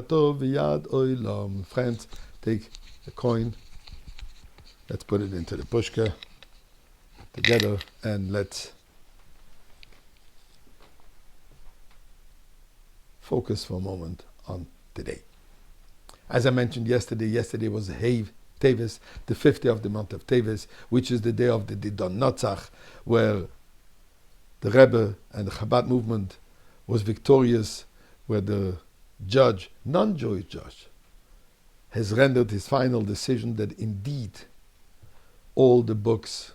tov v'yad oilam. Friends, take a coin. Let's put it into the pushka together, and let's focus for a moment on today. As I mentioned yesterday was Hei Teiveis, the 50th of the month of Teiveis, which is the day of the Didon Notzach, where the Rebbe and the Chabad movement was victorious, where the judge, non-Jewish judge, has rendered his final decision that indeed all the books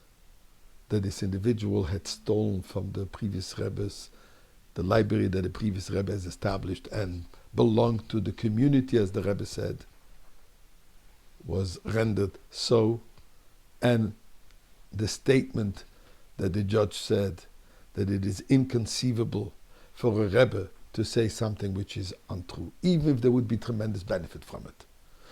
that this individual had stolen from the previous Rebbes, the library that the previous Rebbe has established and belonged to the community, as the Rebbe said, was rendered so. And the statement that the judge said that it is inconceivable for a Rebbe to say something which is untrue, even if there would be tremendous benefit from it.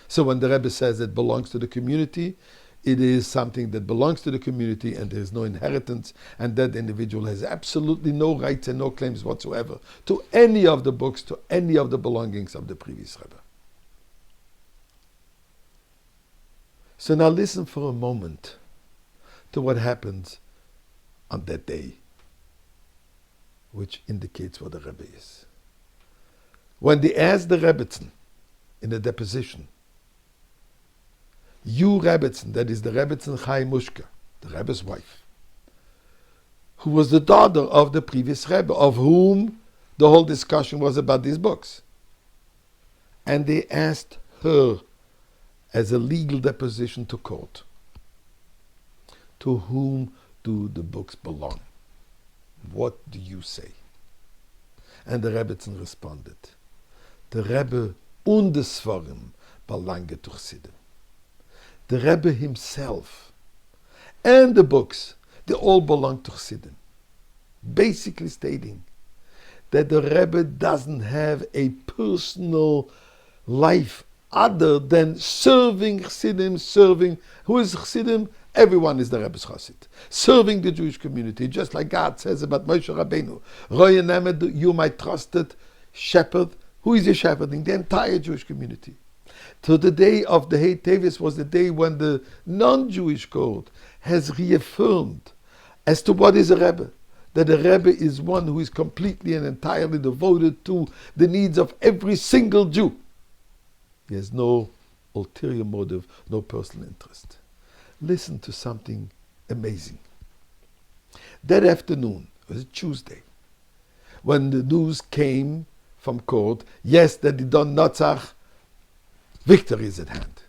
So when the Rebbe says it belongs to the community, it is something that belongs to the community and there is no inheritance, and that individual has absolutely no rights and no claims whatsoever to any of the books, to any of the belongings of the previous Rebbe. So now listen for a moment to what happens on that day, which indicates what the Rebbe is. When they asked the Rebbetzin in a deposition, you Rebbetzin, that is the Rebbetzin Chai Mushka, the Rebbe's wife, who was the daughter of the previous Rebbe, of whom the whole discussion was about these books. And they asked her as a legal deposition to court, to whom do the books belong? What do you say? And the Rebbetzin responded, the Rebbe und des Svarim belange to Chassidim. The Rebbe himself and the books, they all belong to Chassidim. Basically stating that the Rebbe doesn't have a personal life other than serving Chassidim, serving. Who is Chassidim? Everyone is the Rebbe's Chassid. Serving the Jewish community, just like God says about Moshe Rabbeinu. Roye Nemed, you my trusted shepherd. Who is your shepherding? The entire Jewish community. So the day of the Hei Teiveis was the day when the non-Jewish code has reaffirmed as to what is a Rebbe. That a Rebbe is one who is completely and entirely devoted to the needs of every single Jew. He has no ulterior motive, no personal interest. Listen to something amazing. That afternoon, it was a Tuesday, when the news came from court, yes, that the Didon Notzach, victory is at hand.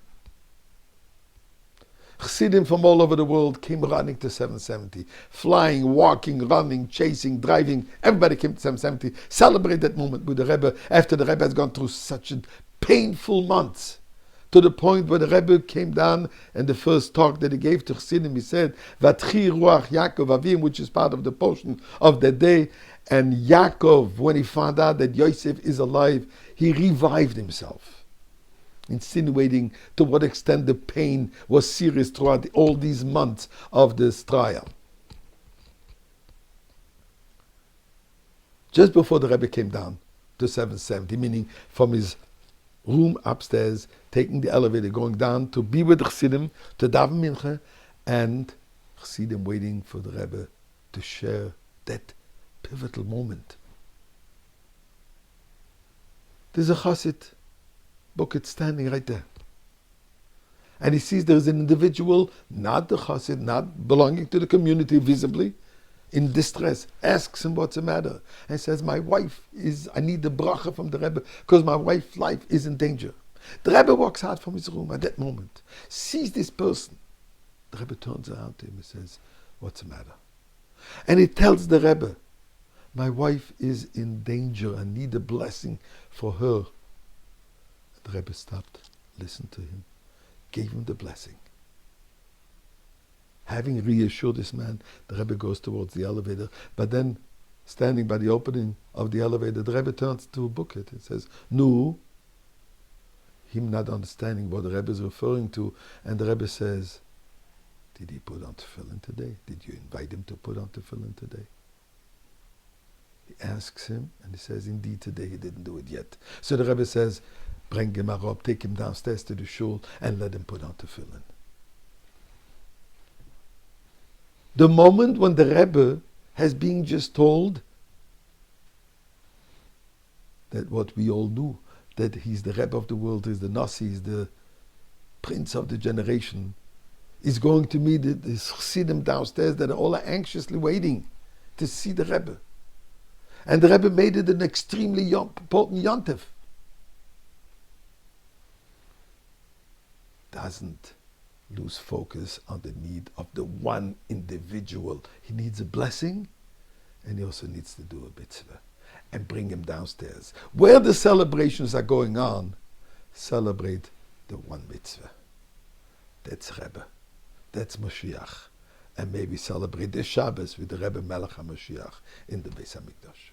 Chassidim from all over the world came running to 770, flying, walking, running, chasing, driving. Everybody came to 770, celebrate that moment with the Rebbe after the Rebbe has gone through such a painful months. To the point where the Rebbe came down and the first talk that he gave to Chassidim, he said, Vatchi Ruach Yaakov Avim, which is part of the portion of that day. And Yaakov, when he found out that Yosef is alive, he revived himself, insinuating to what extent the pain was serious throughout all these months of this trial. Just before the Rebbe came down to 770, meaning from his room upstairs, taking the elevator, going down to be with the Chassidim, to daven mincha, and Chassidim waiting for the Rebbe to share that pivotal moment. There's a Chassid bucket standing right there. And he sees there's an individual, not the Chassid, not belonging to the community visibly, in distress, asks him what's the matter, and says, I need the bracha from the Rebbe, because my wife's life is in danger. The Rebbe walks out from his room at that moment, sees this person. The Rebbe turns around to him and says, what's the matter? And he tells the Rebbe, my wife is in danger, I need a blessing for her. The Rebbe stopped, listened to him, gave him the blessing. Having reassured this man, the Rebbe goes towards the elevator, but then, standing by the opening of the elevator, the Rebbe turns to a booklet. It says, Nu, him not understanding what the Rebbe is referring to, and the Rebbe says, did he put on tefillin today? Did you invite him to put on tefillin today? He asks him, and he says, indeed, today he didn't do it yet. So the Rebbe says, bring him up, take him downstairs to the shul, and let him put on tefillin. The moment when the Rebbe has been just told that what we all knew, that he's the Rebbe of the world, he's the Nasi, he's the prince of the generation, is going to meet his chassidim downstairs that are all anxiously waiting to see the Rebbe. And the Rebbe made it an extremely important yontif. Doesn't lose focus on the need of the one individual. He needs a blessing, and he also needs to do a mitzvah and bring him downstairs. Where the celebrations are going on, celebrate the one mitzvah. That's Rebbe. That's Mashiach. And maybe celebrate this Shabbos with the Rebbe Melech HaMashiach in the Beis HaMikdash.